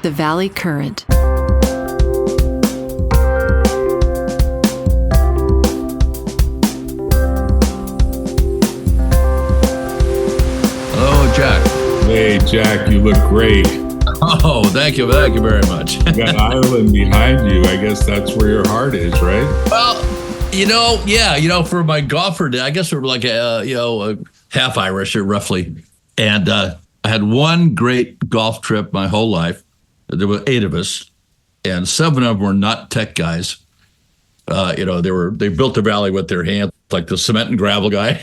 The Valley Current. Hello, Jack. Hey, Jack, you look great. Oh, thank you very much. You got Ireland behind you. I guess that's where your heart is, right? Well, for my golfer, I guess we're like a half Irish or roughly. And I had one great golf trip my whole life. There were 8 of us, and 7 of them were not tech guys. They built the valley with their hands, like the cement and gravel guy.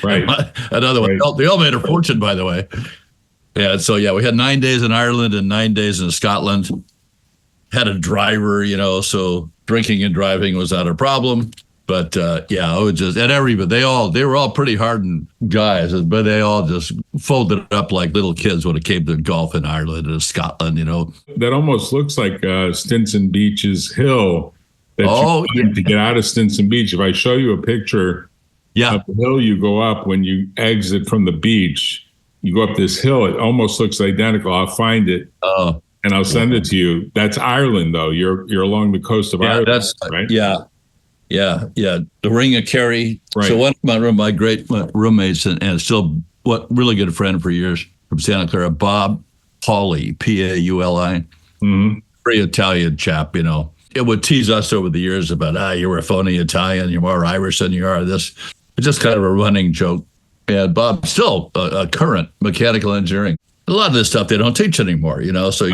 Right. Another one. Right. They all made a fortune, by the way. Yeah. So we had 9 days in Ireland and 9 days in Scotland. Had a driver, so drinking and driving was not a problem. But it was just, and everybody, they were all pretty hardened guys, but they all just folded up like little kids when it came to golf in Ireland and Scotland, That almost looks like Stinson Beach's hill that you climb to get out of Stinson Beach. If I show you a picture of the hill you go up when you exit from the beach, you go up this hill. It almost looks identical. I'll find it and I'll send it to you. That's Ireland, though. You're along the coast of Ireland, right? Yeah. The Ring of Kerry. Right. So one of my great roommates and still really good friend for years from Santa Clara, Bob Pauli, Pauli. Mm-hmm. Very Italian chap, It would tease us over the years about, you're a phony Italian, you're more Irish than you are this. It's just kind of a running joke. And Bob's still a current mechanical engineering. A lot of this stuff they don't teach anymore, so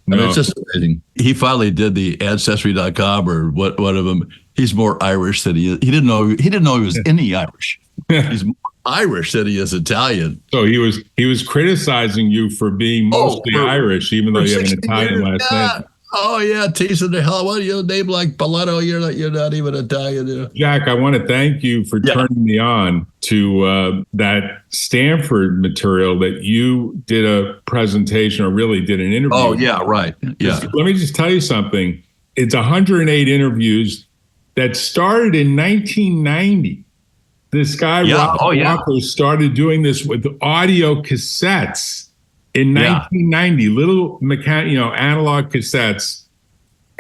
it's just amazing. He finally did the Ancestry.com or one of them. He's more Irish than he is. He didn't know he was any Irish. He's more Irish than he is Italian. So he was criticizing you for being mostly Irish, even though you have an Italian last name. Oh yeah, teasing the hell. What, you name like Balletto? You're not even Italian. Jack, I want to thank you for turning me on to that Stanford material that you did a presentation or really did an interview. Oh yeah, right. Yeah. Let me just tell you something. It's 108 interviews that started in 1990. This guy, Rob Walker, started doing this with audio cassettes in 1990, little analog cassettes.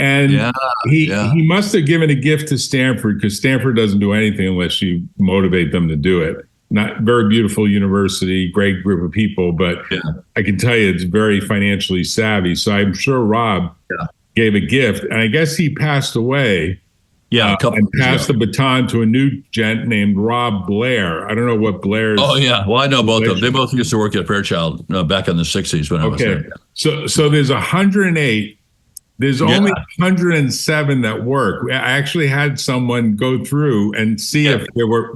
And he must have given a gift to Stanford, because Stanford doesn't do anything unless you motivate them to do it. Not very beautiful university, great group of people, but I can tell you it's very financially savvy. So I'm sure Rob gave a gift, and I guess he passed away. And passed the baton to a new gent named Rob Blair. I don't know what Blair's. Oh yeah, well I know both of them. They both used to work at Fairchild back in the '60s when I was there. So there's 108. There's only 107 that work. I actually had someone go through and see if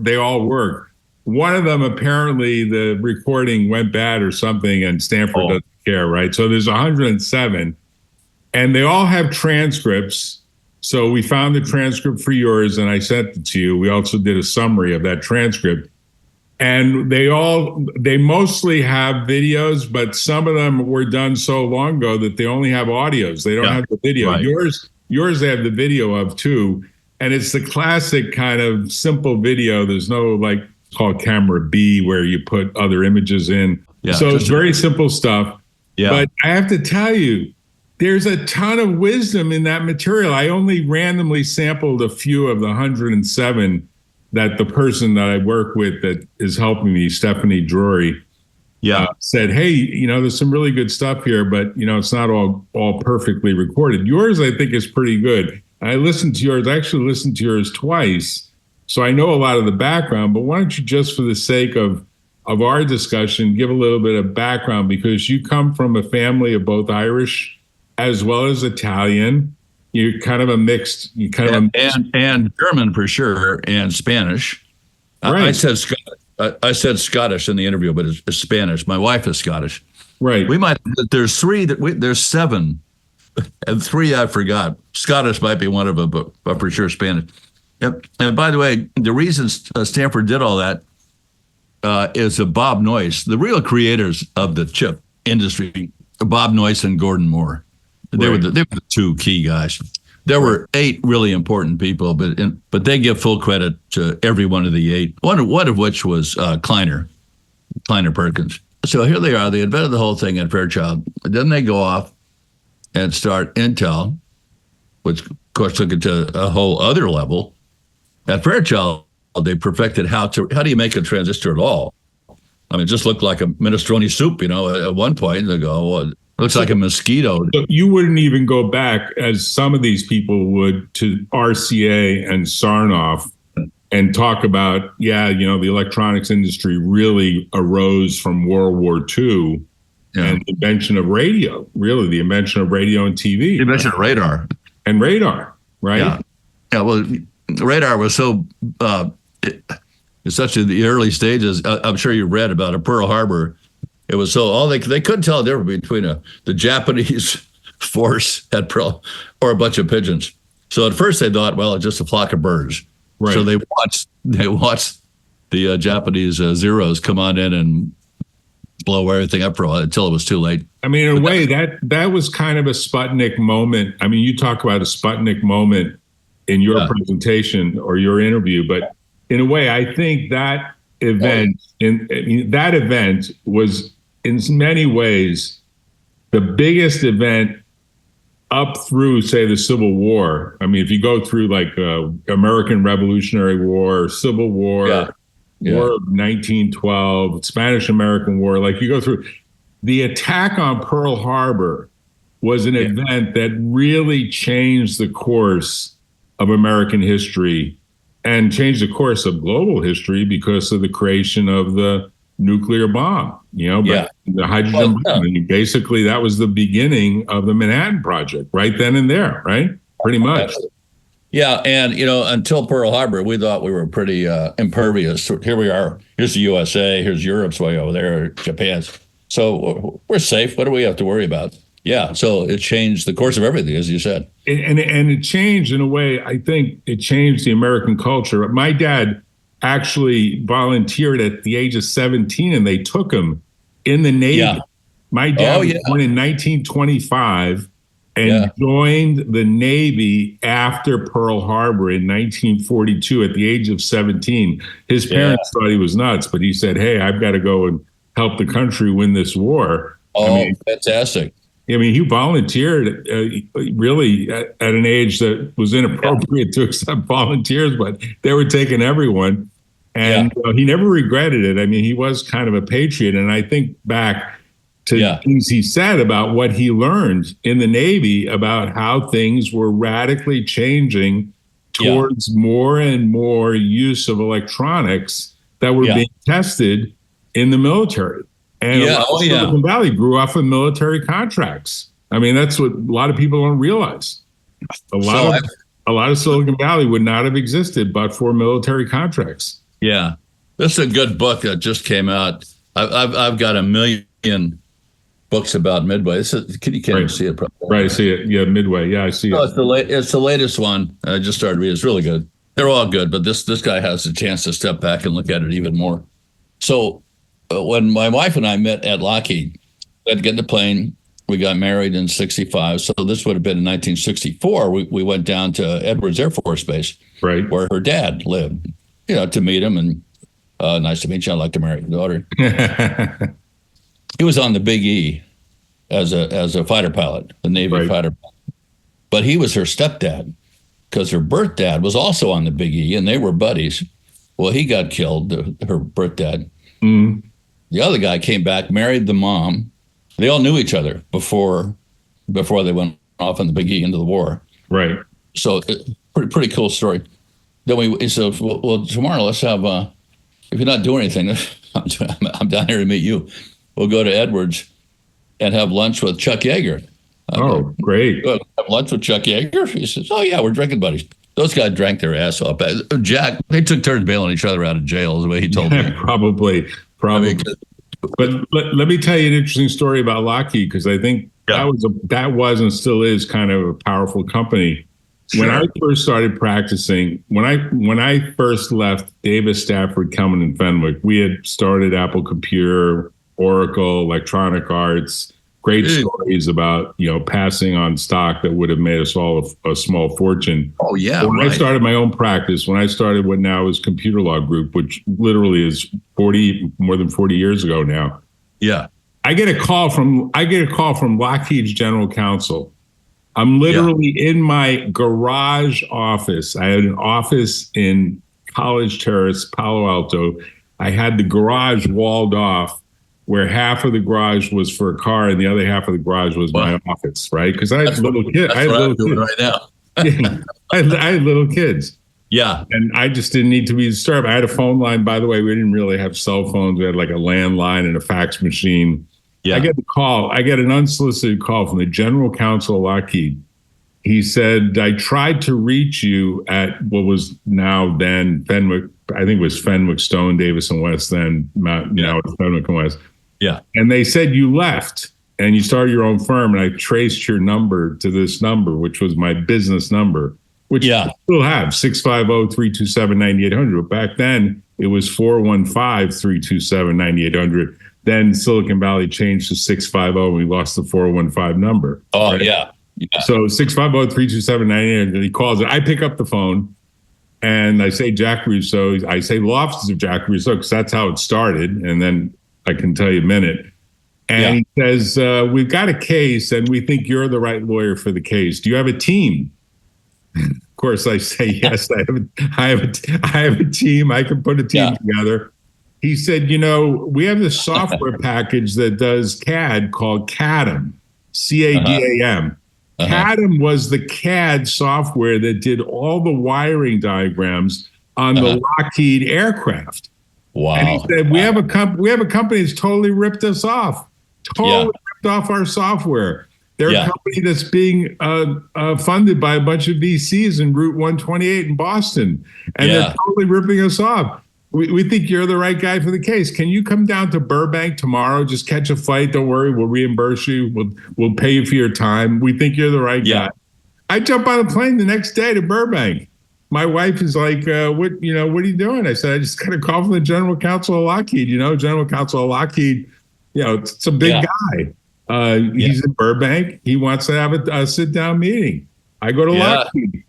they all work. One of them, apparently the recording went bad or something, and Stanford doesn't care, right? So there's 107, and they all have transcripts. So we found the transcript for yours, and I sent it to you. We also did a summary of that transcript. And they mostly have videos, but some of them were done so long ago that they only have audios. They don't have the video. Right. Yours they have the video of too. And it's the classic kind of simple video. There's no it's called camera B where you put other images in. Yeah, so it's very simple stuff. Yeah. But I have to tell you, there's a ton of wisdom in that material. I only randomly sampled a few of the 107 that the person that I work with that is helping me, Stephanie Drury, said, hey, there's some really good stuff here, but, it's not all perfectly recorded. Yours, I think, is pretty good. I listened to yours. I actually listened to yours twice, so I know a lot of the background. But why don't you, just for the sake of our discussion, give a little bit of background, because you come from a family of both Irish as well as Italian. You're kind of a mixed. And German for sure, and Spanish. Right. I said Scottish in the interview, but it's Spanish. My wife is Scottish. Right. There's 7, and 3 I forgot. Scottish might be one of them, but for sure Spanish. Yep. And by the way, the reason Stanford did all that is Bob Noyce, the real creators of the chip industry. Bob Noyce and Gordon Moore. They were the 2 key guys. There were 8 really important people, but they give full credit to every one of the 8. One of which was Kleiner Perkins. So here they are. They invented the whole thing at Fairchild. Then they go off and start Intel, which of course took it to a whole other level. At Fairchild, they perfected how do you make a transistor at all? I mean, it just looked like a minestrone soup, at one point. They go, well, it looks like a mosquito. So you wouldn't even go back, as some of these people would, to RCA and Sarnoff and talk about, the electronics industry really arose from World War II and the invention of radio, really the invention of radio and TV. The invention of radar. And radar, right? Yeah, well, radar was so, such in the early stages. I'm sure you read about it, Pearl Harbor. It was so, they couldn't tell the difference between the Japanese force at Pearl or a bunch of pigeons. So at first they thought, well, it's just a flock of birds. Right. So they watched the Japanese Zeros come on in and blow everything up for a while until it was too late. I mean, in a way, that was kind of a Sputnik moment. I mean, you talk about a Sputnik moment in your presentation or your interview, but in a way, I think that event was in many ways the biggest event up through, say, the Civil War. I mean, if you go through like American Revolutionary War, Civil War, War of 1912, Spanish-American War, like you go through, the attack on Pearl Harbor was an event that really changed the course of American history and changed the course of global history because of the creation of the nuclear bomb, the hydrogen bomb. And basically, that was the beginning of the Manhattan Project right then and there, right? Pretty much. Yeah, and, until Pearl Harbor, we thought we were pretty impervious. Here we are. Here's the USA. Here's Europe's way over there, Japan's. So we're safe. What do we have to worry about? Yeah, so it changed the course of everything, as you said. And it changed, in a way, I think it changed the American culture. My dad actually volunteered at the age of 17, and they took him in the Navy. Yeah. My dad was born in 1925 and joined the Navy after Pearl Harbor in 1942 at the age of 17. His parents thought he was nuts, but he said, hey, I've got to go and help the country win this war. Fantastic. I mean, he volunteered really at an age that was inappropriate to accept volunteers, but they were taking everyone. And he never regretted it. I mean, he was kind of a patriot. And I think back to things he said about what he learned in the Navy about how things were radically changing towards more and more use of electronics that were being tested in the military. And Silicon Valley grew off of military contracts. I mean, that's what a lot of people don't realize. A lot of Silicon Valley would not have existed but for military contracts. Yeah, this is a good book that just came out. I've got 1 million books about Midway. Can you see it? Probably. Right, I see it. Yeah, Midway. Yeah, I see it. It's the latest one. I just started reading. It's really good. They're all good, but this guy has a chance to step back and look at it even more. So when my wife and I met at Lockheed, we had to get in the plane. We got married in 65. So this would have been in 1964. We went down to Edwards Air Force Base, where her dad lived, to meet him. And nice to meet you. I'd like to marry your daughter. He was on the Big E as a fighter pilot, the Navy fighter pilot. But he was her stepdad because her birth dad was also on the Big E, and they were buddies. Well, he got killed, her birth dad. Mm. The other guy came back, married the mom. They all knew each other before they went off on the Big E into the war. Right. So pretty cool story. Then he said, well, tomorrow let's have, if you're not doing anything, I'm down here to meet you. We'll go to Edwards and have lunch with Chuck Yeager. Great. Have lunch with Chuck Yeager? He says, oh, yeah, we're drinking buddies. Those guys drank their ass off. Jack, they took turns bailing each other out of jail, is the way he told me. Probably. I mean, but let me tell you an interesting story about Lockheed, because I think that was and still is kind of a powerful company. Sure. When I first started practicing, when I first left Davis, Stafford, Kelman, and Fenwick, we had started Apple Computer, Oracle, Electronic Arts. Great stories about, passing on stock that would have made us all a small fortune. Oh, yeah. When I started my own practice, when I started what now is Computer Law Group, which literally is more than 40 years ago now. Yeah. I get a call from Lockheed's general counsel, I'm literally in my garage office. I had an office in College Terrace, Palo Alto. I had the garage walled off where half of the garage was for a car and the other half of the garage was my office, right? Because I had little kids. That's what I'm doing right now. Yeah, I had little kids. Yeah. And I just didn't need to be disturbed. I had a phone line, by the way. We didn't really have cell phones. We had like a landline and a fax machine. Yeah. I get the call. I get an unsolicited call from the general counsel of Lockheed. He said, I tried to reach you at what was now then Fenwick. I think it was Fenwick, Stone, Davis, and West then. Now it's Fenwick and West. Yeah. And they said you left and you started your own firm. And I traced your number to this number, which was my business number, which I still have, 650-327-9800. But back then, it was 415-327-9800. Then Silicon Valley changed to 650, and we lost the 415 number. Oh, right? yeah. So 650-327-9800. He calls it. I pick up the phone, and I say Jack Russo. I say law offices of Jack Russo, because that's how it started. And then I can tell you a minute. And he says, we've got a case, and we think you're the right lawyer for the case. Do you have a team? Of course, I say, yes, I have a team. I can put a team together. He said, we have this software package that does CAD called CADM, CADAM. CADM was the CAD software that did all the wiring diagrams on the Lockheed aircraft. Wow. And he said, we have a company that's totally ripped us off, ripped off our software. They're a company that's being funded by a bunch of VCs in Route 128 in Boston, and they're totally ripping us off. We think you're the right guy for the case. Can you come down to Burbank tomorrow? Just catch a flight. Don't worry. We'll reimburse you. We'll pay you for your time. We think you're the right guy. I jump on a plane the next day to Burbank. My wife is like, what are you doing? I said, I just got a call from the general counsel of Lockheed. General counsel of Lockheed, it's a big guy. He's in Burbank. He wants to have a sit-down meeting. I go to Lockheed.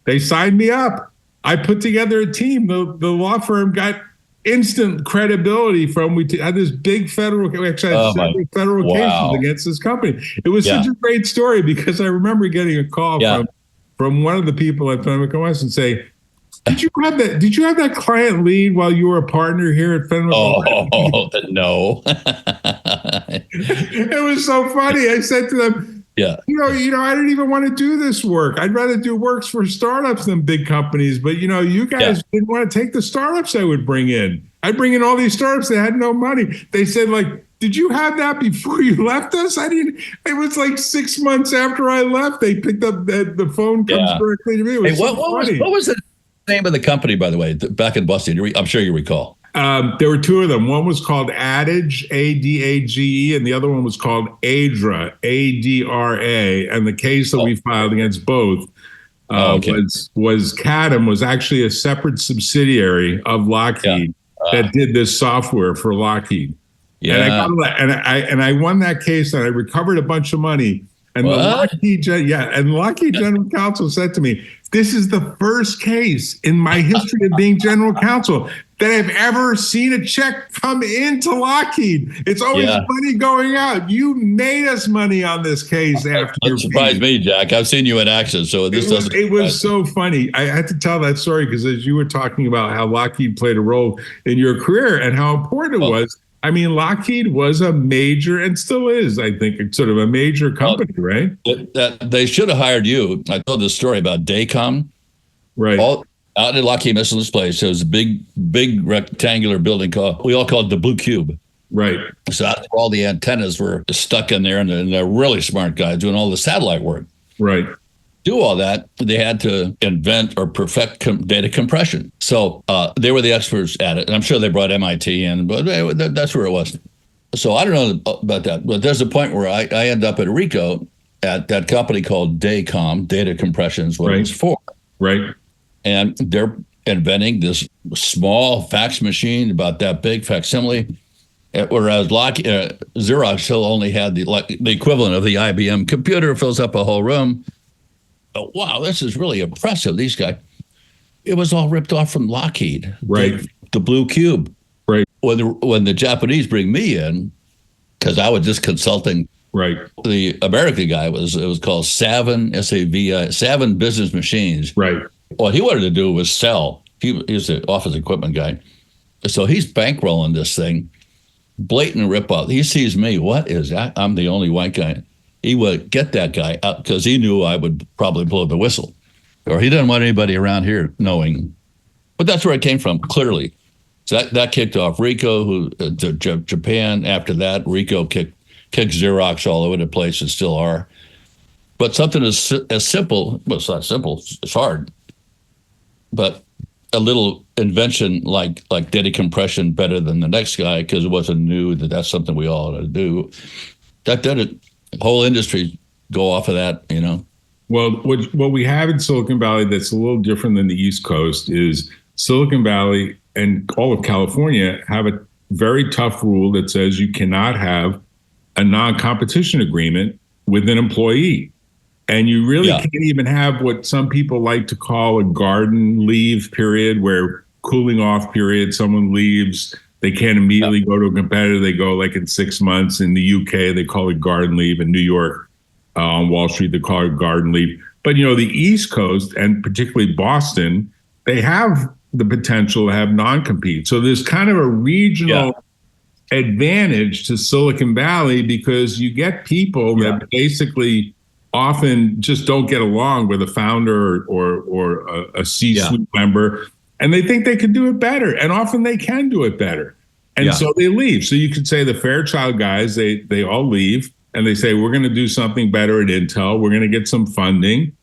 They signed me up. I put together a team. The law firm got instant credibility from. We had this big federal. We actually had several federal cases against this company. It was such a great story because I remember getting a call from one of the people at Fenwick and West and say, Did you have that client lead while you were a partner here at Fenwick? No. It was so funny. I said to them, I didn't even want to do this work. I'd rather do works for startups than big companies. But, you guys didn't want to take the startups I would bring in. I'd bring in all these startups that had no money. They said, did you have that before you left us? I didn't. It was like 6 months after I left. They picked up the phone comes directly to me. It was what was the name of the company, by the way, back in Boston? I'm sure you recall. There were two of them. One was called Adage, ADAGE, and the other one was called ADRA, ADRA. And the case that we filed against both was CADM was actually a separate subsidiary of Lockheed that did this software for Lockheed. Yeah. And I won that case, and I recovered a bunch of money. And the Lockheed General Counsel said to me, "This is the first case in my history of being general counsel that I've ever seen a check come into Lockheed. It's always money going out. You made us money on this case after your That surprised me, Jack. I've seen you in action, so it was so funny. I had to tell that story because as you were talking about how Lockheed played a role in your career and how important it was. I mean, Lockheed was a major, and still is, I think, sort of a major company, right? They should have hired you. I told this story about Daycom. Right. Out in Lockheed Missile's place, there was a big rectangular building we all called the Blue Cube. Right. So that's where all the antennas were stuck in there, and they're really smart guys doing all the satellite work. Right. Do all that, they had to invent or perfect data compression. So they were the experts at it. And I'm sure they brought MIT in, but that's where it was. So I don't know about that. But there's a point where I end up at Rico at that company called Daycom, data compression is what it was for. Right. And they're inventing this small fax machine about that big, facsimile. Whereas Xerox still only had the equivalent of the IBM computer, fills up a whole room. Oh, wow, this is really impressive. These guys, it was all ripped off from Lockheed. Right. The Blue Cube. Right. When the Japanese bring me in, because I was just consulting Right. The American guy it was called Savin, S-A-V-I, Savin Business Machines. Right. What he wanted to do was sell. He was an office equipment guy. So he's bankrolling this thing, blatant ripoff. He sees me. What is that? I'm the only white guy. He would get that guy out because he knew I would probably blow the whistle, or he didn't want anybody around here knowing. But that's where it came from, clearly. So that kicked off Rico, who to Japan. After that, Rico kicked Xerox all over the place and still are. But something as simple, well, it's not simple, it's hard. But a little invention like data compression better than the next guy because it wasn't new that's something we all ought to do. That did it. The whole industry go off of that, you know. Well, what we have in Silicon Valley that's a little different than the East Coast is Silicon Valley and all of California have a very tough rule that says you cannot have a non-competition agreement with an employee. And you really can't even have what some people like to call a garden leave period, where cooling off period, someone leaves, they can't immediately go to a competitor. They go like in 6 months. In the UK, they call it garden leave. In New York, on Wall Street, they call it garden leave. But, you know, the East Coast and particularly Boston, they have the potential to have non-compete. So there's kind of a regional advantage to Silicon Valley because you get people that basically often just don't get along with a founder or a C-suite member, and they think they can do it better. And often they can do it better. And so they leave. So you could say the Fairchild guys, they all leave and they say, we're going to do something better at Intel. We're going to get some funding.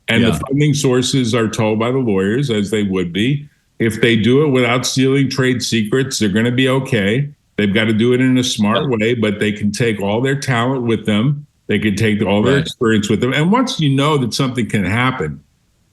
And the funding sources are told by the lawyers, as they would be. If they do it without stealing trade secrets, they're going to be okay. They've got to do it in a smart way, but they can take all their talent with them. They can take all their experience with them. And once you know that something can happen,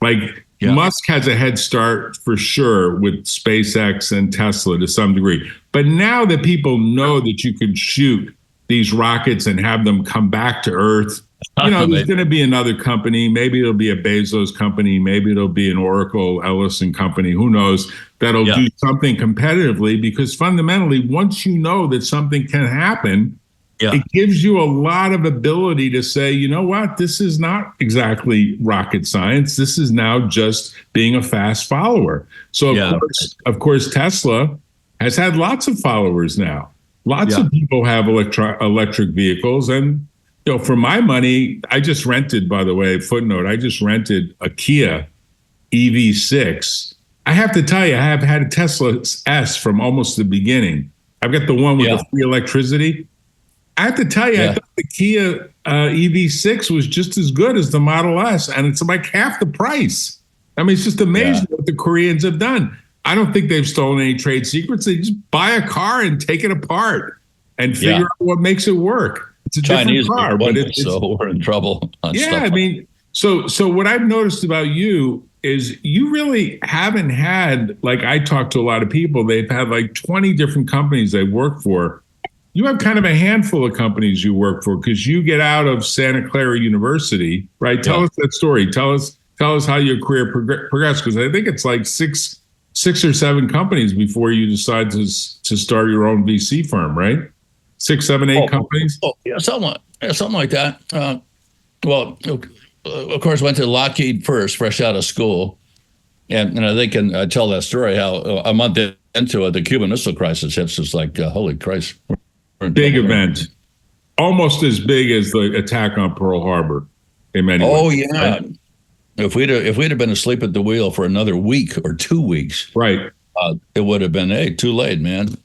like Musk has a head start for sure with SpaceX and Tesla to some degree. But now that people know that you can shoot these rockets and have them come back to Earth, you know, there's going to be another company. Maybe it'll be a Bezos company. Maybe it'll be an Oracle Ellison company. Who knows? That'll do something competitively, because fundamentally, once you know that something can happen, it gives you a lot of ability to say, you know what, this is not exactly rocket science. This is now just being a fast follower. So, of course, Tesla has had lots of followers now. Lots of people have electric vehicles. And, you know, for my money, I just rented, by the way, footnote, I just rented a Kia EV6. I have to tell you, I have had a Tesla S from almost the beginning. I've got the one with the free electricity. I have to tell you, I thought the Kia EV6 was just as good as the Model S, and it's like half the price. I mean, it's just amazing what the Koreans have done. I don't think they've stolen any trade secrets. They just buy a car and take it apart and figure out what makes it work. It's a Chinese different car, but it's so we're in trouble. I mean, so what I've noticed about you is you really haven't had, like, I talk to a lot of people, they've had like 20 different companies they work for. You have kind of a handful of companies you work for because you get out of Santa Clara University, right? Tell us that story. Tell us how your career progressed, because I think it's like six or seven companies before you decide to start your own VC firm, right? 6, 7, 8 companies. Something like that. Well, of course, went to Lockheed first, fresh out of school, and I think I tell that story how a month into it, the Cuban Missile Crisis hits. It's like, holy Christ. Big event, almost as big as the attack on Pearl Harbor in many ways. Oh yeah, right? If we'd have been asleep at the wheel for another week or 2 weeks, right, it would have been too late, man.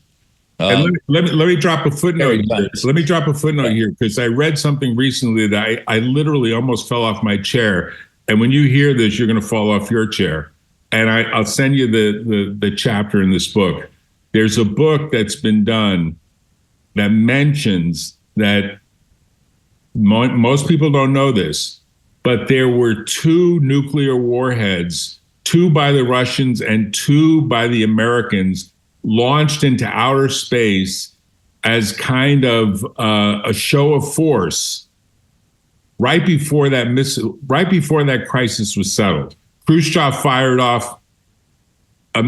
And let me drop a footnote here. Let me drop a footnote here, because I read something recently that I literally almost fell off my chair. And when you hear this, you're going to fall off your chair. And I'll send you the chapter in this book. There's a book that's been done that mentions that most people don't know this, but there were 2 nuclear warheads, 2 by the Russians and 2 by the Americans, launched into outer space as kind of a show of force right before that crisis was settled. Khrushchev fired off a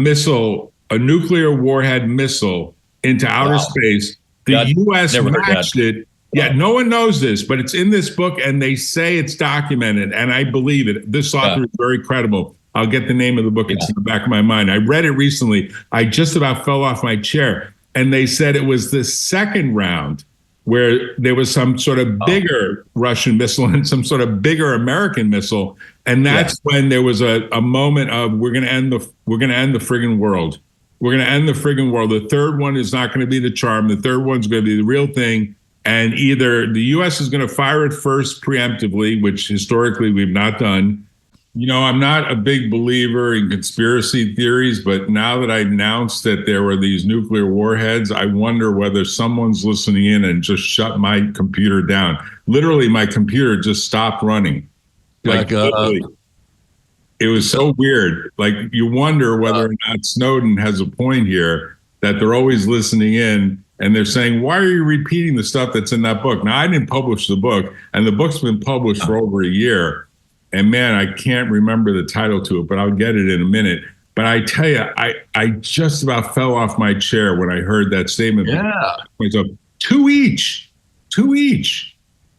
nuclear warhead missile into outer space. The U.S. matched it Yeah, no one knows this, but it's in this book, and they say it's documented, and I believe it. This author is very credible. I'll get the name of the book. It's in the back of my mind. I read it recently. I just about fell off my chair, and they said it was the second round where there was some sort of bigger Russian missile and some sort of bigger American missile, and that's when there was a moment of we're going to end the friggin' world. We're going to end the friggin' world. The third one is not going to be the charm. The third one's going to be the real thing. And either the U.S. is going to fire it first preemptively, which historically we've not done. You know, I'm not a big believer in conspiracy theories, but now that I announced that there were these nuclear warheads, I wonder whether someone's listening in and just shut my computer down. Literally, my computer just stopped running. Like, it was so weird. Like, you wonder whether or not Snowden has a point here, that they're always listening in. And they're saying, why are you repeating the stuff that's in that book? Now, I didn't publish the book, and the book's been published for over a year. And man, I can't remember the title to it, but I'll get it in a minute. But I tell you, I just about fell off my chair when I heard that statement. Yeah. So, two each.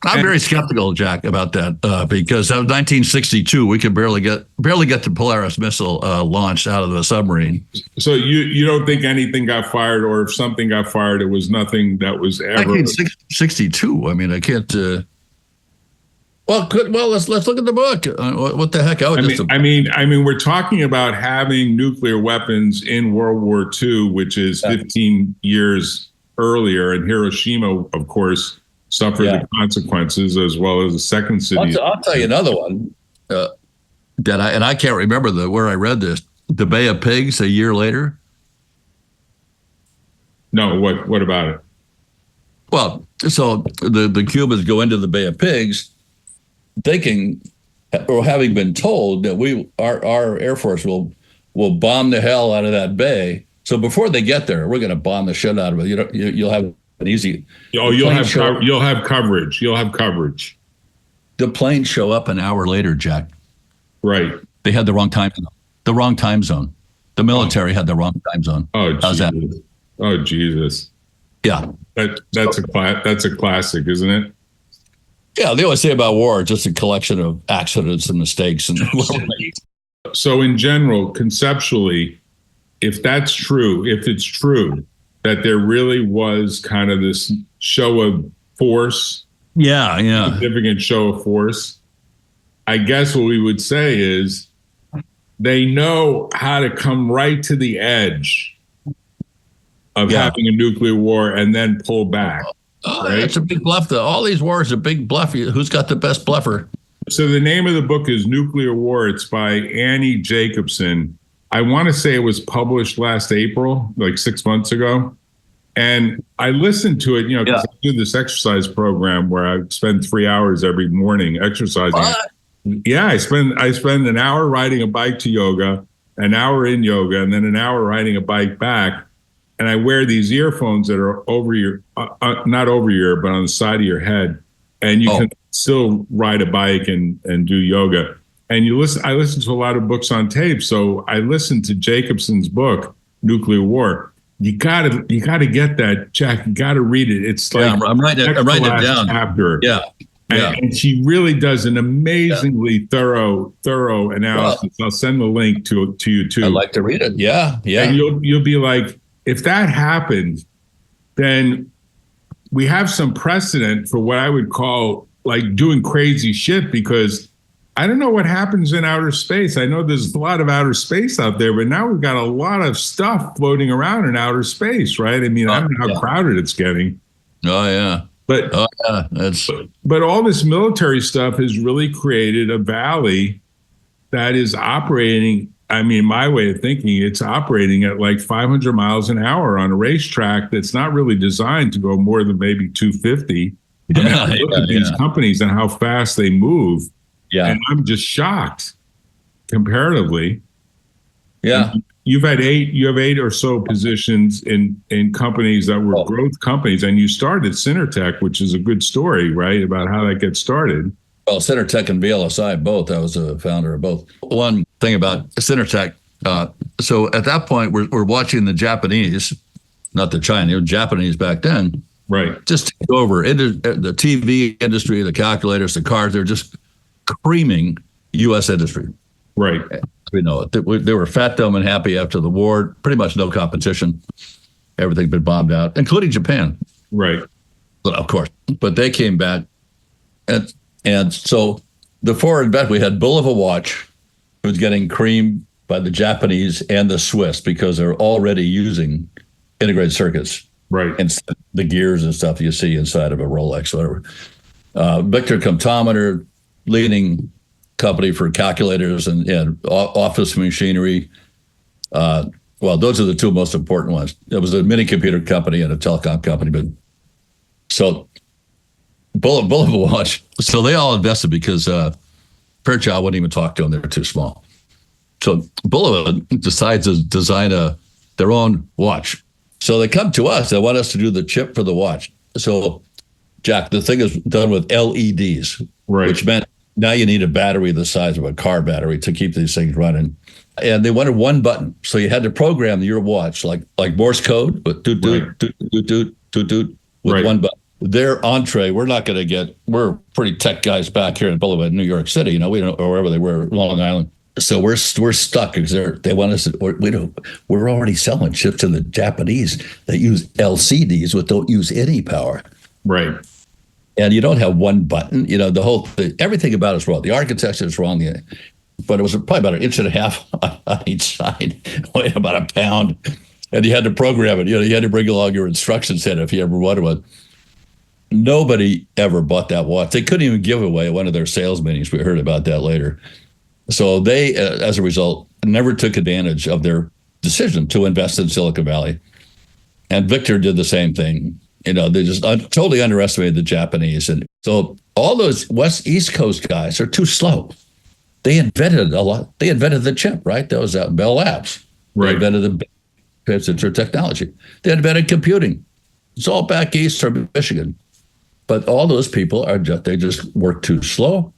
I'm very skeptical, Jack, about that because that was 1962. We could barely get the Polaris missile launched out of the submarine. So you don't think anything got fired, or if something got fired, it was nothing that was ever 1962. I mean, I can't. Well, let's look at the book. What the heck? I mean, we're talking about having nuclear weapons in World War II, which is 15 years earlier, and Hiroshima, of course, suffered the consequences, as well as the second city. I'll tell you another one that I can't remember where I read this. The Bay of Pigs a year later. No, what about it? Well, so the Cubans go into the Bay of Pigs, thinking or having been told that our Air Force will bomb the hell out of that bay. So before they get there, we're going to bomb the shit out of it. You'll have an easy. Oh, you'll have coverage. You'll have coverage. The planes show up an hour later, Jack. Right. They had the wrong time zone. The military had the wrong time zone. Oh, how's that? Oh, Jesus. Yeah. That's a classic, isn't it? Yeah. They always say about war, just a collection of accidents and mistakes. And so in general, conceptually, if it's true that there really was kind of this show of force, significant show of force, I guess what we would say is they know how to come right to the edge of having a nuclear war and then pull back. Right? It's a big bluff, though. All these wars are big bluff. Who's got the best bluffer? So the name of the book is Nuclear War. It's by Annie Jacobson. I want to say it was published last April, like 6 months ago. And I listened to it, because I do this exercise program where I spend 3 hours every morning exercising. Yeah, I spend an hour riding a bike to yoga, an hour in yoga, and then an hour riding a bike back. And I wear these earphones that are over your, not over your, but on the side of your head. And you can still ride a bike and do yoga. And I listen to a lot of books on tape. So I listened to Jacobson's book, Nuclear War. You gotta get that, Jack. You gotta read it. It's like I'm writing it down. Chapter. Yeah. And she really does an amazingly thorough analysis. I'll send the link to you too. I'd like to read it. Yeah. And you'll be like, if that happened, then we have some precedent for what I would call like doing crazy shit, because I don't know what happens in outer space. I know there's a lot of outer space out there, but now we've got a lot of stuff floating around in outer space, right? I mean, I don't know how crowded it's getting. Oh, yeah. But all this military stuff has really created a valley that is operating. I mean, my way of thinking, it's operating at like 500 miles an hour on a racetrack that's not really designed to go more than maybe 250. Look at these companies and how fast they move. Yeah. And I'm just shocked comparatively. Yeah. And you have 8 or so positions in companies that were growth companies, and you started Synertech, which is a good story, right? About how that gets started. Well, Synertech and VLSI, both. I was a founder of both. One thing about Synertech, so at that point, we're watching the Japanese, not the Chinese, Japanese back then, Right. Just take over the TV industry, the calculators, the cars. They're just creaming U.S. industry. Right. We know it. They were fat, dumb, and happy after the war. Pretty much no competition. Everything been bombed out, including Japan. Right. But of course, but they came back, and so the foreign bet we had Bulova watch was getting creamed by the Japanese and the Swiss because they're already using integrated circuits. Right. And the gears and stuff you see inside of a Rolex, whatever. Victor Comptometer, leading company for calculators and office machinery. Well, those are the two most important ones. It was a mini computer company and a telecom company, but so Bulova watch. So they all invested because Fairchild wouldn't even talk to them; they were too small. So Bulova decides to design their own watch. So they come to us. They want us to do the chip for the watch. So, Jack, the thing is done with LEDs, right, which meant now you need a battery the size of a car battery to keep these things running. And they wanted one button. So you had to program your watch like Morse code, but doot, doot, doot, doot, doot, doot, doot, with one button. Their entree, we're pretty tech guys back here in Boulevard, New York City, we don't, or wherever they were, Long Island. So we're stuck because they want us to, we're already selling chips to the Japanese that use LCDs but don't use any power. Right. And you don't have one button, the whole thing, everything about it's wrong. The architecture is wrong, but it was probably about 1.5 inches on each side, weighed about a pound. And you had to program it. You had to bring along your instruction set if you ever wanted one. Nobody ever bought that watch. They couldn't even give away at one of their sales meetings. We heard about that later. So they, as a result, never took advantage of their decision to invest in Silicon Valley. And Victor did the same thing. They just totally underestimated the Japanese. And so all those East Coast guys are too slow. They invented a lot. They invented the chip, right? That was Bell Labs. Right. They invented the technology. They invented computing. It's all back east from Michigan. But all those people they just work too slow.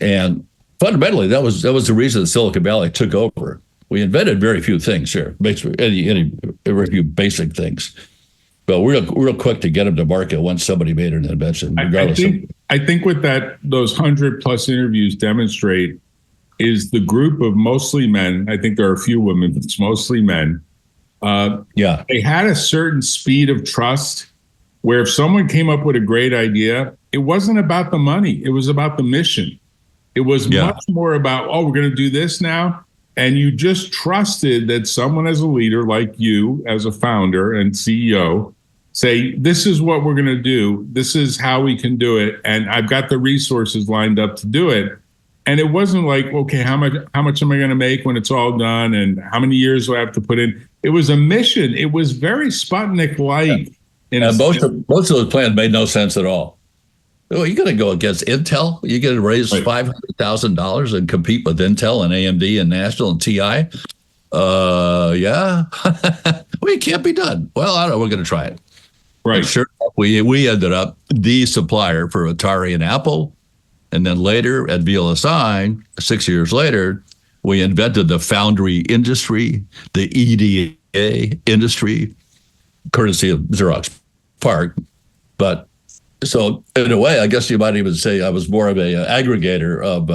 And fundamentally, that was the reason that Silicon Valley took over. We invented very few things here, very few basic things. But we're real quick to get them to market once somebody made an invention. I think what those 100+ interviews demonstrate is the group of mostly men. I think there are a few women, but it's mostly men. They had a certain speed of trust where if someone came up with a great idea, it wasn't about the money. It was about the mission. It was much more about, we're going to do this now. And you just trusted that someone as a leader like you, as a founder and CEO, say, this is what we're going to do. This is how we can do it. And I've got the resources lined up to do it. And it wasn't like, okay, how much am I going to make when it's all done? And how many years do I have to put in? It was a mission. It was very Sputnik-like. Most of those plans made no sense at all. Well, you're going to go against Intel. You're going to raise $500,000 and compete with Intel and AMD and National and TI. Yeah. Well, it can't be done. Well, I don't know. We're going to try it. Right. And sure, we ended up the supplier for Atari and Apple. And then later at VLSI, 6 years later, we invented the foundry industry, the EDA industry, courtesy of Xerox PARC. But so in a way, I guess you might even say I was more of a aggregator of,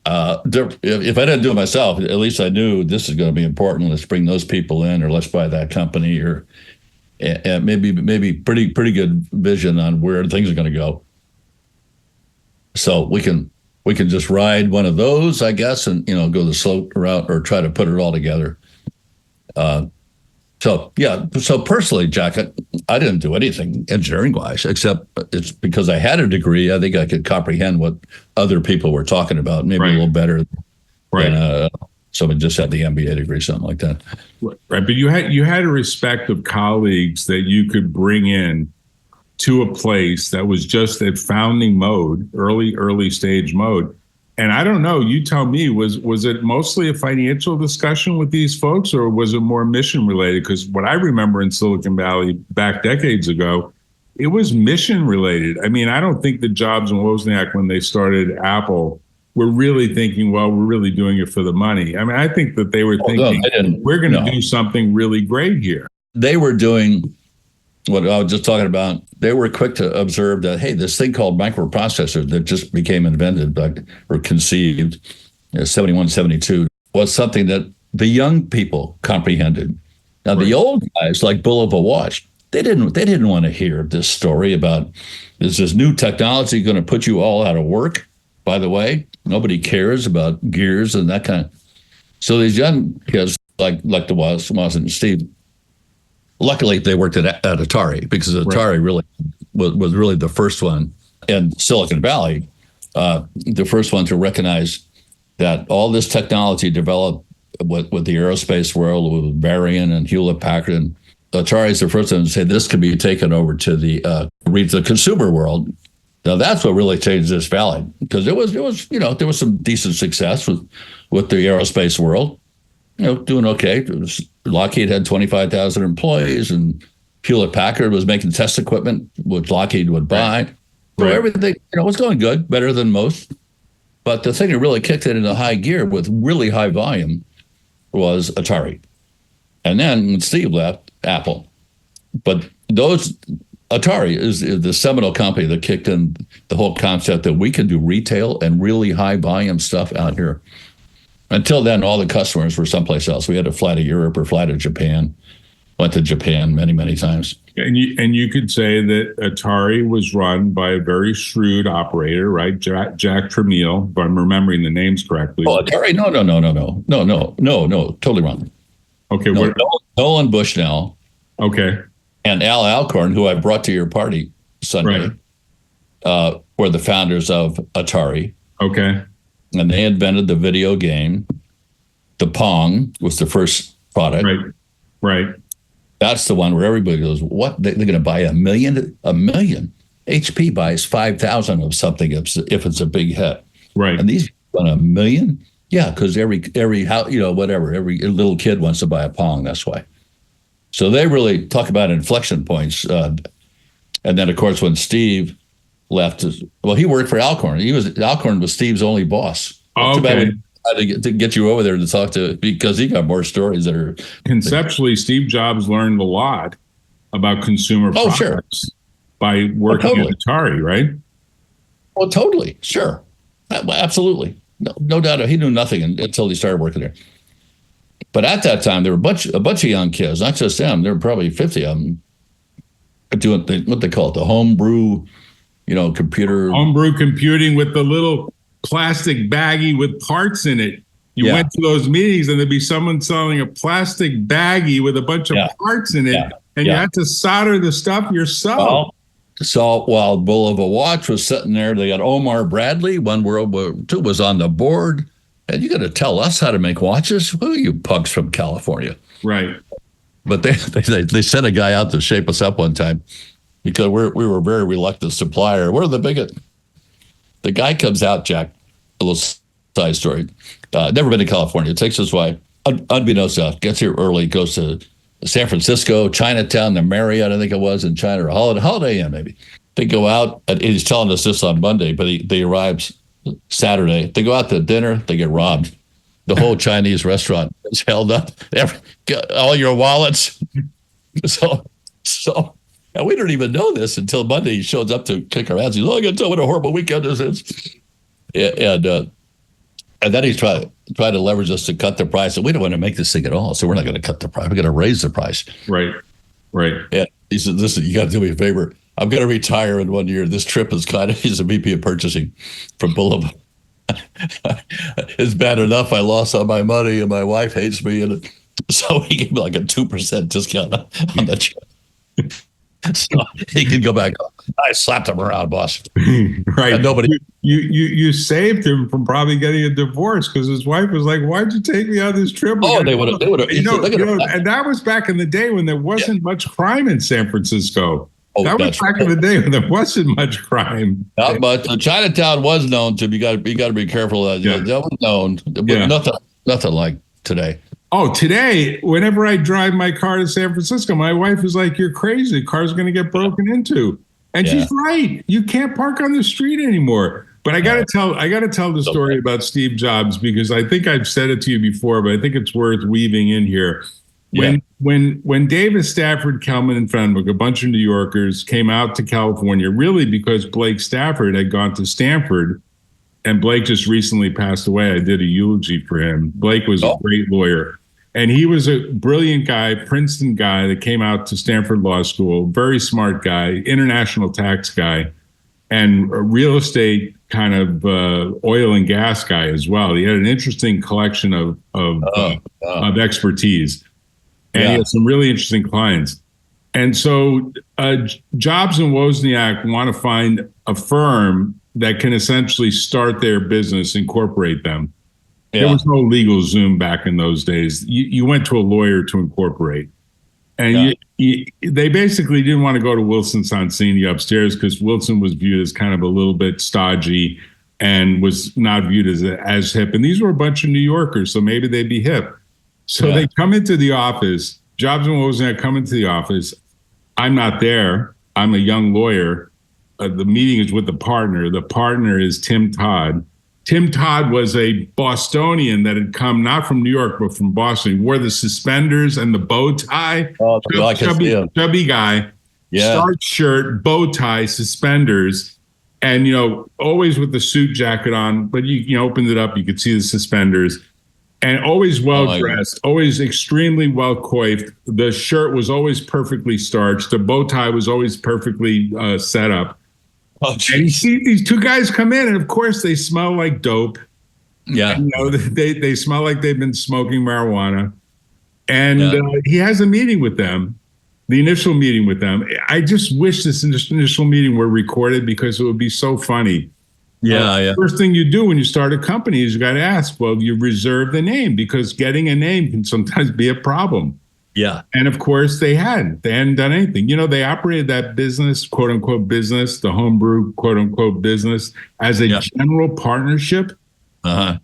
if I didn't do it myself, at least I knew this is going to be important. Let's bring those people in, or let's buy that company, or maybe pretty good vision on where things are going to go. So we can just ride one of those, I guess, and go the slow route or try to put it all together. So personally, Jack, I didn't do anything engineering-wise, except it's because I had a degree. I think I could comprehend what other people were talking about, maybe a little better than someone just had the MBA degree, something like that. Right, but you had a respect of colleagues that you could bring in to a place that was just at founding mode, early stage mode. And I don't know, you tell me, was it mostly a financial discussion with these folks, or was it more mission related? Because what I remember in Silicon Valley back decades ago, it was mission related. I mean, I don't think the Jobs and Wozniak, when they started Apple, were really thinking, well, we're really doing it for the money. I mean, I think that they were thinking, we're going to do something really great here. They were doing what I was just talking about, they were quick to observe that, hey, this thing called microprocessor that just became invented or conceived in 71, 72 was something that the young people comprehended. Now, the old guys like Bull of a Watch, they didn't want to hear this story about is this new technology going to put you all out of work? By the way, nobody cares about gears and that kind of. So these young kids like the was and Steve, luckily they worked at Atari because Atari really was really the first one in Silicon Valley, the first one to recognize that all this technology developed with the aerospace world, with Varian and Hewlett Packard. And Atari is the first one to say this could be taken over to the consumer world. Now that's what really changed this valley, because there was there was some decent success with the aerospace world, doing okay. Lockheed had 25,000 employees, and Hewlett Packard was making test equipment, which Lockheed would buy. So everything was going good, better than most. But the thing that really kicked it into high gear with really high volume was Atari. And then when Steve left, Apple. But Atari is the seminal company that kicked in the whole concept that we can do retail and really high volume stuff out here. Until then, all the customers were someplace else. We had to fly to Europe or fly to Japan. Went to Japan many, many times. And you could say that Atari was run by a very shrewd operator, right? Jack Tramiel, if I'm remembering the names correctly. Oh, Atari? No, totally wrong. Okay, Nolan Bushnell. Okay. And Al Alcorn, who I brought to your party Sunday, were the founders of Atari. Okay. And they invented the video game. The Pong was the first product. Right. That's the one where everybody goes, what? They're going to buy a million? HP buys 5,000 of something if it's a big hit. Right. And these on $1 million? Yeah, because every little kid wants to buy a Pong. That's why. So they really talk about inflection points. And then, of course, when Steve left, he worked for Alcorn. Alcorn was Steve's only boss. Okay. To get you over there to talk to, because he got more stories that are conceptually. Steve Jobs learned a lot about consumer products by working at Atari, right? Well, totally, sure, absolutely, no doubt. He knew nothing until he started working there. But at that time, there were a bunch of young kids, not just them. There were probably 50 of them doing what they call it, the homebrew, homebrew computing with the little plastic baggie with parts in it. You went to those meetings and there'd be someone selling a plastic baggie with a bunch of parts in it, and you had to solder the stuff yourself. So while Bull of a Watch was sitting there, they got Omar Bradley, when World War II was on the board. And you got to tell us how to make watches? Who are you punks from California? Right. But they sent a guy out to shape us up one time because we were a very reluctant supplier. We're the biggest. The guy comes out, Jack, a little side story. Never been to California. Takes his wife, unbeknownst to us, gets here early, goes to San Francisco, Chinatown, the Marriott, I think it was, in China, or Holiday Inn, maybe. They go out, and he's telling us this on Monday, but they arrive Saturday. They go out to dinner, they get robbed. The whole Chinese restaurant is held up. All your wallets. So, and we don't even know this until Monday. He shows up to kick our ass. He's, I got to tell what a horrible weekend this is. And then he's trying to leverage us to cut the price. And we don't want to make this thing at all. So we're not going to cut the price. We're going to raise the price. Right. And he said, listen, you got to do me a favor. I'm going to retire in 1 year. This trip is he's a VP of purchasing from Boulevard. It's bad enough I lost all my money and my wife hates me. And so he gave me like a 2% discount on the trip. So he can go back. I slapped him around, boss. Right. And nobody. You saved him from probably getting a divorce because his wife was like, "Why'd you take me on this trip?" They would have. And that was back in the day when there wasn't much crime in San Francisco. That was back in the day when there wasn't much crime. Not much. Chinatown was known to. You got to be careful. That was known, but nothing like today. Oh, today, whenever I drive my car to San Francisco, my wife is like, "You're crazy. The car's going to get broken into." And she's right. You can't park on the street anymore. But I got to tell the story about Steve Jobs, because I think I've said it to you before, but I think it's worth weaving in here. Yeah. When Davis, Stafford, Kelman, and Fenwick, a bunch of New Yorkers, came out to California, really because Blake Stafford had gone to Stanford, and Blake just recently passed away. I did a eulogy for him. Blake was a great lawyer, and he was a brilliant guy, Princeton guy that came out to Stanford Law School, very smart guy, international tax guy, and a real estate kind of oil and gas guy as well. He had an interesting collection of expertise. And he has some really interesting clients. And so Jobs and Wozniak want to find a firm that can essentially start their business, incorporate them. Yeah. There was no legal Zoom back in those days. You went to a lawyer to incorporate. And they basically didn't want to go to Wilson Sonsini upstairs because Wilson was viewed as kind of a little bit stodgy and was not viewed as hip. And these were a bunch of New Yorkers, so maybe they'd be hip. So they come into the office. Jobs and Wozniak come into the office. I'm not there. I'm a young lawyer. The meeting is with the partner. The partner is Tim Todd. Tim Todd was a Bostonian that had come not from New York, but from Boston. He wore the suspenders and the bow tie. Oh, chubby guy. Yeah. Starched shirt, bow tie, suspenders. And, always with the suit jacket on. But you opened it up, you could see the suspenders. And always well-dressed, always extremely well-coiffed. The shirt was always perfectly starched. The bow tie was always perfectly set up. Oh, and you see these two guys come in, and of course they smell like dope. Yeah. They smell like they've been smoking marijuana. And he has a meeting with them, the initial meeting with them. I just wish this initial meeting were recorded because it would be so funny. First thing you do when you start a company is you got to ask, well, you reserve the name because getting a name can sometimes be a problem. Yeah. And of course they hadn't done anything. They operated that business, quote unquote business, the homebrew, quote unquote business as a general partnership.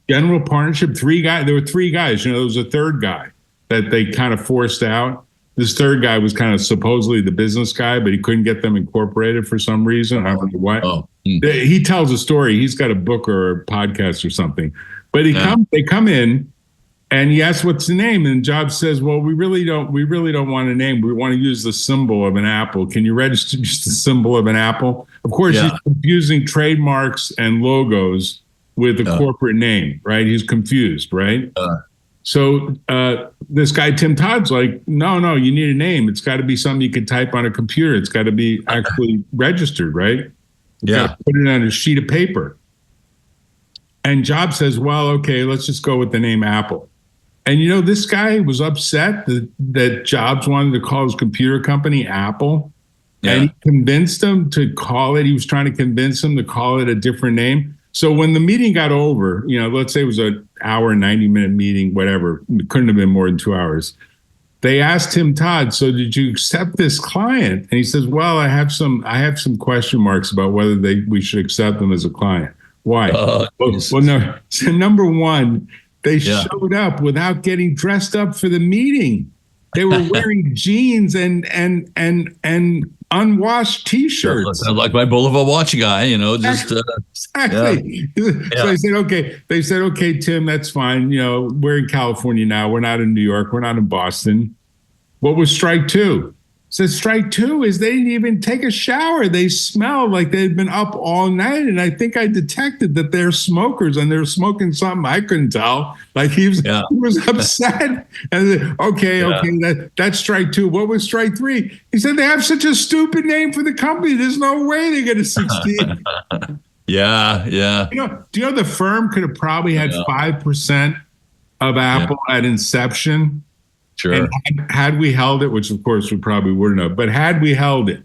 General partnership, there were three guys, there was a third guy that they kind of forced out. This third guy was kind of supposedly the business guy, but he couldn't get them incorporated for some reason. I don't know what. He tells a story. He's got a book or a podcast or something. But they come in and he asks, what's the name? And Jobs says, well, we really don't want a name. We want to use the symbol of an apple. Can you register just the symbol of an apple? Of course, he's confusing trademarks and logos with a corporate name, right? He's confused, right? So this guy, Tim Todd's like, no, you need a name. It's got to be something you can type on a computer. It's got to be actually registered, right? Put it on a sheet of paper. And Jobs says, well, okay, let's just go with the name Apple. And this guy was upset that Jobs wanted to call his computer company Apple. Yeah. And he convinced him to call it. He was trying to convince him to call it a different name. So when the meeting got over, let's say it was an hour, 90-minute meeting, whatever, it couldn't have been more than 2 hours. They asked Tim Todd, so did you accept this client? And he says, well, I have some question marks about whether we should accept them as a client. Why? Well, no. So number one, they showed up without getting dressed up for the meeting. They were wearing jeans and unwashed T-shirts. Sounds like my Boulevard Watch guy, just exactly. So they said, okay, Tim, that's fine. We're in California now. We're not in New York. We're not in Boston. What was strike two? So strike two is they didn't even take a shower. They smelled like they'd been up all night. And I think I detected that they're smokers and they're smoking something I couldn't tell. Like he was upset. And that's strike two. What was strike three? He said they have such a stupid name for the company. There's no way they're going to succeed. Yeah. Do you know the firm could have probably had 5% of Apple at inception? Sure. And had we held it, which of course we probably wouldn't have, but had we held it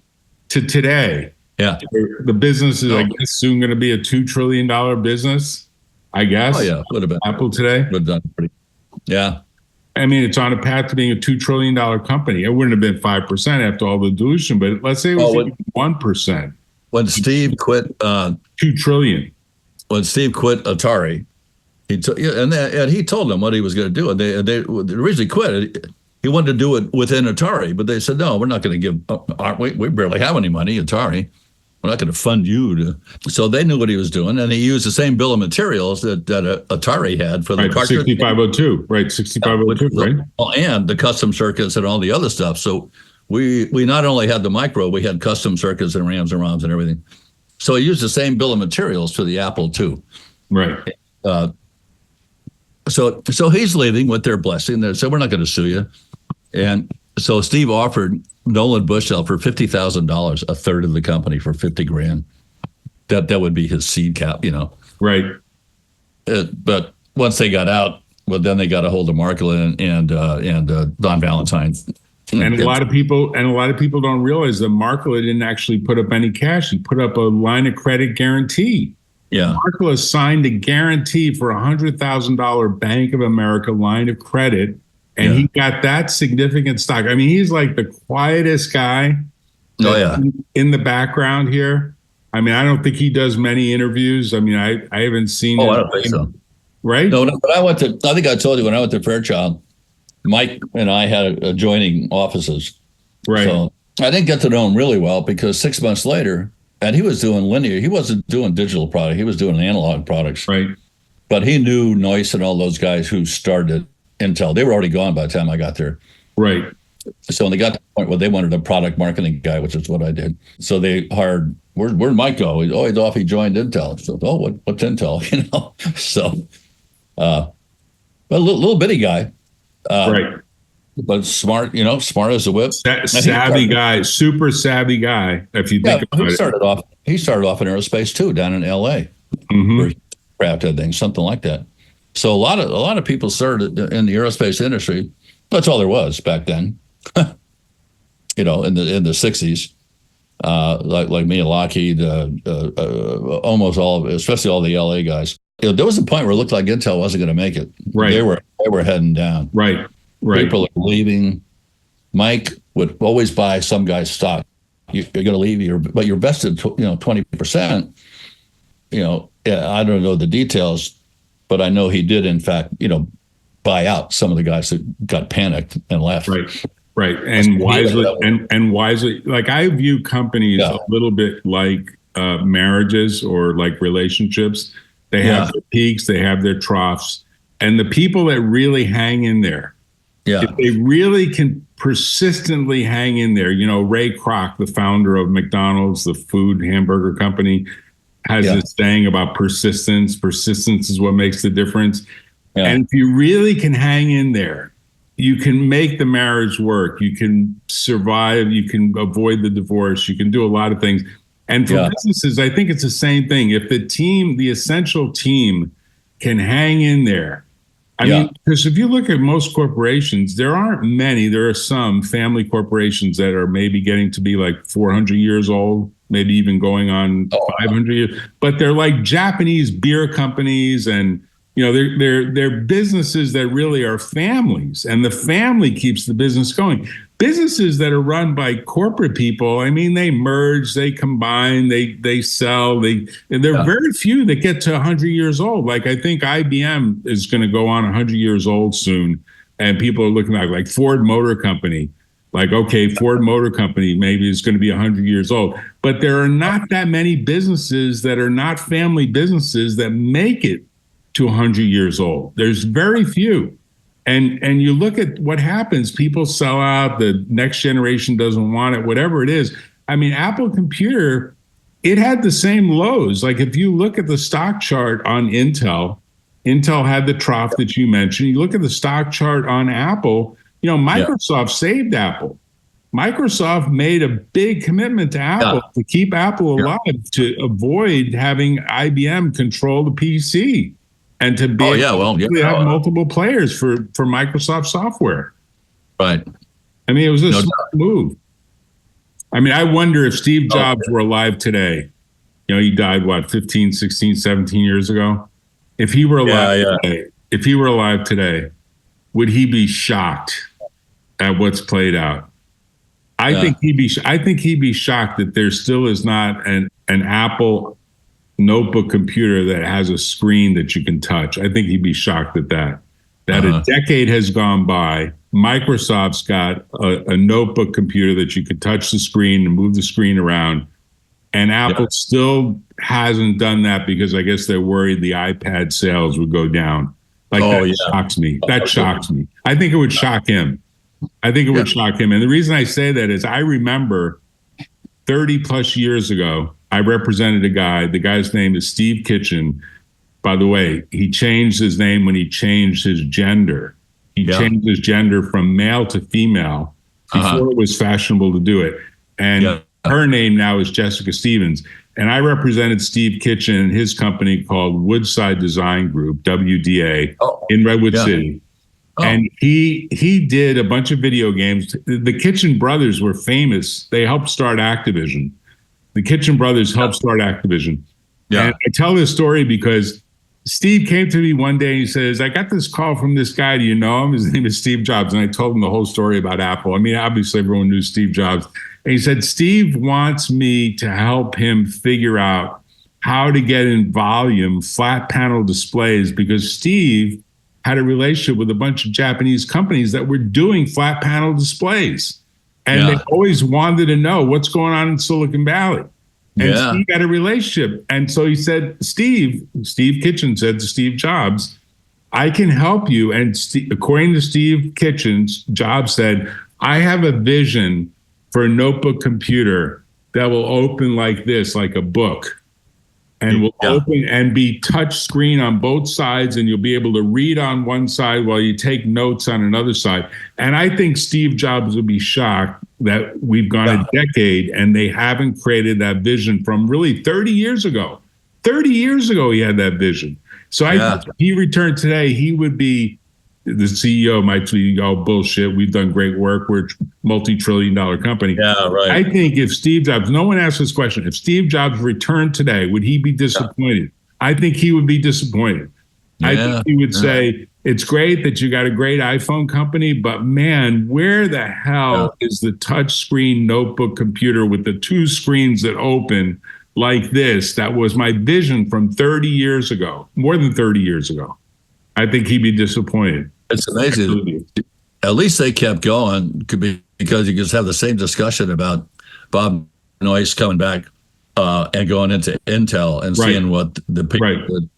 to today, the business is, I guess, soon going to be a $2 trillion business, I guess. Oh, yeah, would have been. Apple today. Would have done pretty. Yeah. I mean, it's on a path to being a $2 trillion company. It wouldn't have been 5% after all the dilution, but let's say it was 1%. When Steve quit, $2 trillion. When Steve quit Atari, he told them what he was going to do. And they originally quit. He wanted to do it within Atari, but they said, no, we're not going to give. We barely have any money, Atari. we're not going to fund you to. So they knew what he was doing, and he used the same bill of materials that Atari had for the right, cartridge. 6502, right? 6502, right? And the custom circuits and all the other stuff. So we not only had the micro, we had custom circuits and RAMs and ROMs and everything. So he used the same bill of materials for the Apple II. Right. So he's leaving with their blessing. They said, we're not going to sue you. And so Steve offered Nolan Bushnell for $50,000, a third of the company for $50,000. That would be his seed cap, Right. But once they got out, well, then they got a hold of Markle and Don Valentine. And a lot of people don't realize that Markle didn't actually put up any cash. He put up a line of credit guarantee. Yeah. Markle signed a guarantee for $100,000 Bank of America line of credit. And he got that significant stock. I mean, he's like the quietest guy in the background here. I mean, I don't think he does many interviews. I mean, I haven't seen I don't think so. Right? No, but I think I told you when I went to Fairchild, Mike and I had adjoining offices. Right. So I didn't get to know him really well because 6 months later, and he was doing linear. He wasn't doing digital product. He was doing analog products. Right. But he knew Noyce and all those guys who started Intel. They were already gone by the time I got there. Right. So when they got to the point where they wanted a product marketing guy, which is what I did. So they hired, where'd Mike go? He's off. He joined Intel. So, what's Intel? So, but a little bitty guy. Right. But smart, smart as a whip. Savvy guy, super savvy guy. If you think about it. He started off in aerospace too, down in LA. Mm-hmm. Craft things, something like that. So a lot of people started in the aerospace industry. That's all there was back then. In the 60s, like me and Lockheed, almost all of it, especially all the LA guys. There was a point where it looked like Intel wasn't going to make it. Right. They were heading down. Right. People are leaving. Mike would always buy some guy's stock. You're going to leave, but you're vested, 20%. I don't know the details, but I know he did, in fact, buy out some of the guys that got panicked and left. Right. And wisely, like I view companies a little bit like marriages or like relationships. They have their peaks, they have their troughs, and the people that really hang in there, if they really can persistently hang in there, Ray Kroc, the founder of McDonald's, the food hamburger company, has this saying about persistence. Persistence is what makes the difference. Yeah. And if you really can hang in there, you can make the marriage work. You can survive. You can avoid the divorce. You can do a lot of things. And for businesses, I think it's the same thing. If the essential team can hang in there, I mean, because if you look at most corporations, there aren't many. There are some family corporations that are maybe getting to be like 400 years old, maybe even going on 500 years. But they're like Japanese beer companies, and they're businesses that really are families, and the family keeps the business going. Businesses that are run by corporate people, I mean, they merge, they combine, they sell, and there are very few that get to 100 years old. Like I think IBM is going to go on 100 years old soon, and people are looking at like Ford Motor Company. Like, okay, Ford Motor Company maybe is going to be 100 years old, but there are not that many businesses that are not family businesses that make it to 100 years old. There's very few. And you look at what happens, people sell out, the next generation doesn't want it, whatever it is. I mean, Apple Computer, it had the same lows. Like if you look at the stock chart on Intel had the trough that you mentioned. You look at the stock chart on Apple, Microsoft saved Apple. Microsoft made a big commitment to Apple to keep Apple alive, to avoid having IBM control the PC. And to be have multiple players for Microsoft software. Right. I mean, it was a smart move. I mean, I wonder if Steve Jobs were alive today. He died, 15, 16, 17 years ago? If he were alive today, would he be shocked at what's played out? I think he'd be shocked that there still is not an Apple notebook computer that has a screen that you can touch. I think he'd be shocked at that. A decade has gone by. Microsoft's got a notebook computer that you could touch the screen and move the screen around. And Apple still hasn't done that because I guess they're worried the iPad sales would go down. Like shocks me. That shocks me. I think it would shock him. I think it would shock him. And the reason I say that is I remember 30 plus years ago, I represented a guy. The guy's name is Steve Kitchen. By the way, he changed his name when he changed his gender. He changed his gender from male to female before it was fashionable to do it. And her name now is Jessica Stevens. And I represented Steve Kitchen and his company called Woodside Design Group, WDA, in Redwood City. And he did a bunch of video games. The Kitchen brothers were famous. They helped start Activision. The Kitchen brothers helped start Activision. And I tell this story because Steve came to me one day and he says, I got this call from this guy. Do you know him? His name is Steve Jobs. And I told him the whole story about Apple. I mean, obviously everyone knew Steve Jobs. And he said, Steve wants me to help him figure out how to get in volume flat panel displays because Steve had a relationship with a bunch of Japanese companies that were doing flat panel displays. And they always wanted to know what's going on in Silicon Valley. And Steve had a relationship. And so he said, Steve Kitchen said to Steve Jobs, I can help you. And according to Steve Kitchens, Jobs said, I have a vision for a notebook computer that will open like this, like a book. And will open and be touch screen on both sides, and you'll be able to read on one side while you take notes on another side. And I think Steve Jobs would be shocked that we've gone a decade and they haven't created that vision from really 30 years ago. 30 years ago, he had that vision. So I think if he returned today, he would be, the CEO might be, oh, bullshit, we've done great work, we're a multi-trillion-dollar company. I think if Steve Jobs, no one asked this question, if Steve Jobs returned today, would he be disappointed? I think he would be disappointed. I think he would say, it's great that you got a great iPhone company, but man, where the hell is the touch screen notebook computer with the two screens that open like this? That was my vision from 30 years ago, more than 30 years ago. I think he'd be disappointed. It's amazing. Absolutely. At least they kept going because you just have the same discussion about Bob Noyce coming back and going into Intel and seeing what the people did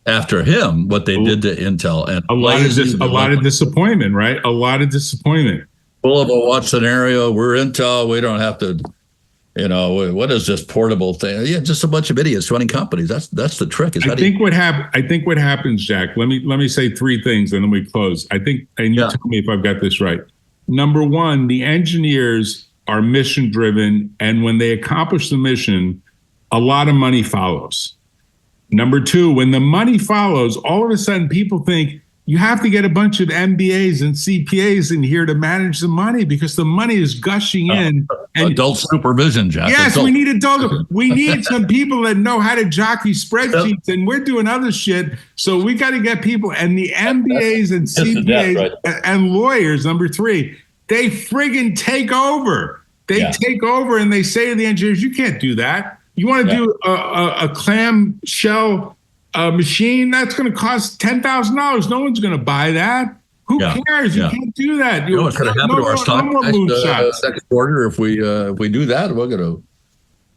after him, what they did to Intel. And a lot of disappointment, right? A lot of disappointment. Full of a what scenario? We're Intel. We don't have to, what is this portable thing? Yeah, just a bunch of idiots running companies. That's the trick. I think what happens, Jack. Let me say three things and then we close. I think, and you tell me if I've got this right. Number one, the engineers are mission driven, and when they accomplish the mission, a lot of money follows. Number two, when the money follows, all of a sudden people think you have to get a bunch of MBAs and CPAs in here to manage the money because the money is gushing in. And adult supervision, Jack. Yes, we need adult. We need some people that know how to jockey spreadsheets, and we're doing other shit. So we got to get people, and the MBAs and CPAs and lawyers, number three, they friggin' take over. They take over and they say to the engineers, you can't do that. You want to do a clam shell machine? That's going to cost $10,000. No one's going to buy that. Who cares? You can't do that. You know what's going to happen to our stock next quarter if we do that? We're going to.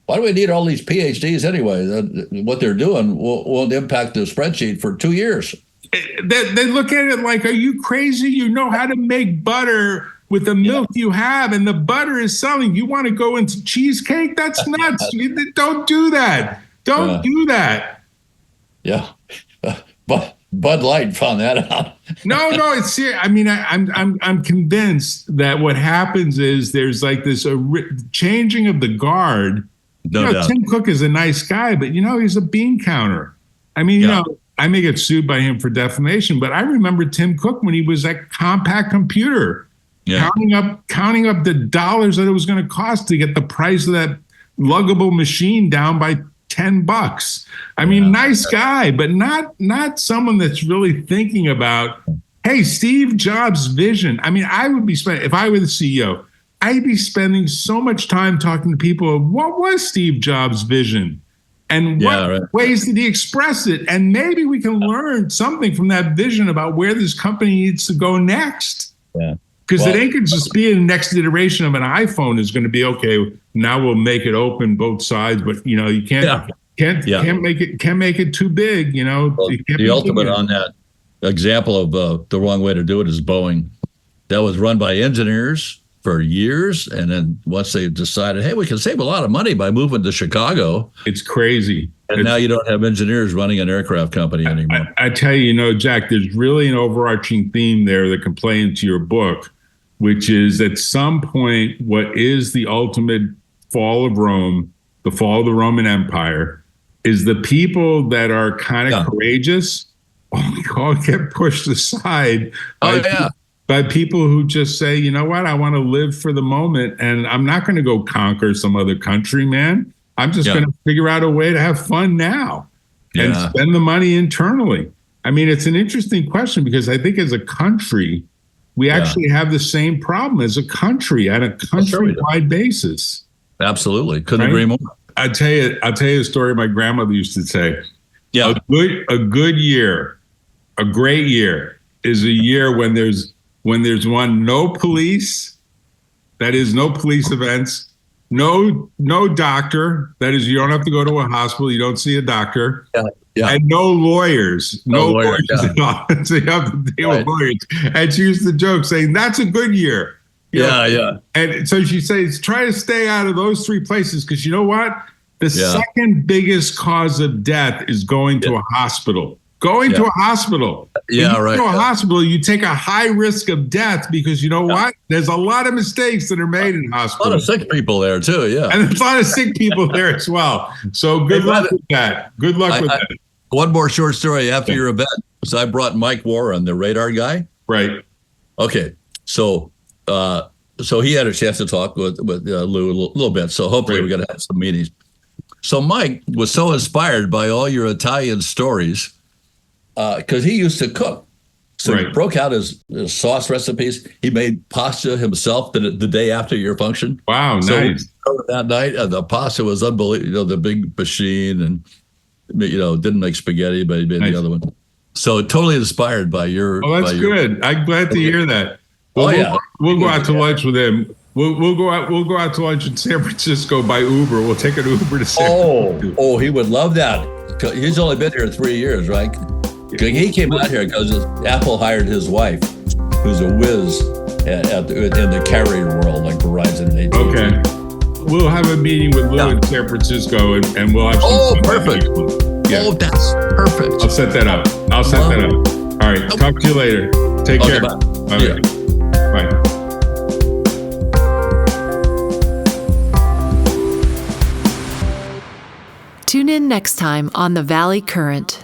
Why do we need all these PhDs anyway? What they're doing will impact the spreadsheet for 2 years. They look at it like, are you crazy? You know how to make butter with the milk you have, and the butter is selling. You want to go into cheesecake? That's nuts. Don't do that. Don't do that. Yeah. But Bud Light found that out. No, it's serious. I mean, I'm convinced that what happens is there's like this changing of the guard. No doubt. Tim Cook is a nice guy, but he's a bean counter. I mean, I may get sued by him for defamation, but I remember Tim Cook when he was at Compaq Computer, counting up the dollars that it was going to cost to get the price of that luggable machine down by $10. I mean, nice guy, but not someone that's really thinking about, hey, Steve Jobs' vision. I mean, I would be spending, if I were the CEO, I'd be spending so much time talking to people of what was Steve Jobs' vision and what ways did he express it? And maybe we can learn something from that vision about where this company needs to go next. Yeah. Because it ain't going to just be the next iteration of an iPhone is going to be, okay, now we'll make it open both sides, but you can't make it too big, Well, the ultimate on that example of the wrong way to do it is Boeing. That was run by engineers for years, and then once they decided, hey, we can save a lot of money by moving to Chicago. It's crazy. And now you don't have engineers running an aircraft company anymore. I tell you, Jack, there's really an overarching theme there that can play into your book, which is at some point, what is the ultimate fall of Rome, the fall of the Roman Empire, is the people that are kind of courageous all get pushed aside by people who just say, you know what, I want to live for the moment, and I'm not going to go conquer some other country, man. I'm just going to figure out a way to have fun now and spend the money internally. I mean, it's an interesting question because I think as a country, we actually have the same problem as a country on a countrywide basis. Absolutely. Couldn't agree more. I'll tell you a story my grandmother used to say. Yeah. A good year, a great year is a year when there's no police, that is no police events, no doctor, that is you don't have to go to a hospital, you don't see a doctor, and no lawyers, no lawyers at all. So you have to deal with lawyers. And she used to joke saying, that's a good year. And so she says, try to stay out of those three places because you know what? The second biggest cause of death is going to a hospital. Going to a hospital. When you go to a hospital, you take a high risk of death because you know what? There's a lot of mistakes that are made in hospitals. A lot of sick people there too, And there's a lot of sick people there as well. So good luck with that. Good luck with that. One more short story after your event. So I brought Mike Warren, the radar guy. Right. Okay. So he had a chance to talk with Lou a little bit. So hopefully we're going to have some meetings. So Mike was so inspired by all your Italian stories because he used to cook. So he broke out his sauce recipes. He made pasta himself the day after your function. Wow, nice. So that night, the pasta was unbelievable. The big machine, and didn't make spaghetti, but he made the other one. So totally inspired by your. Oh, that's good. I'm glad to hear that. Well, we'll go out to lunch with him. We'll go out to lunch in San Francisco by Uber. We'll take an Uber to San Francisco. Oh, he would love that. He's only been here 3 years, right? He came out here because Apple hired his wife, who's a whiz in the carrier world, like Verizon and AT&T. Okay. We'll have a meeting with Lou in San Francisco, and we'll have some. Oh, perfect. Yeah. Oh, that's perfect. I'll set that up. All right. Talk to you later. Take care. Bye. Okay. Bye. Tune in next time on The Valley Current.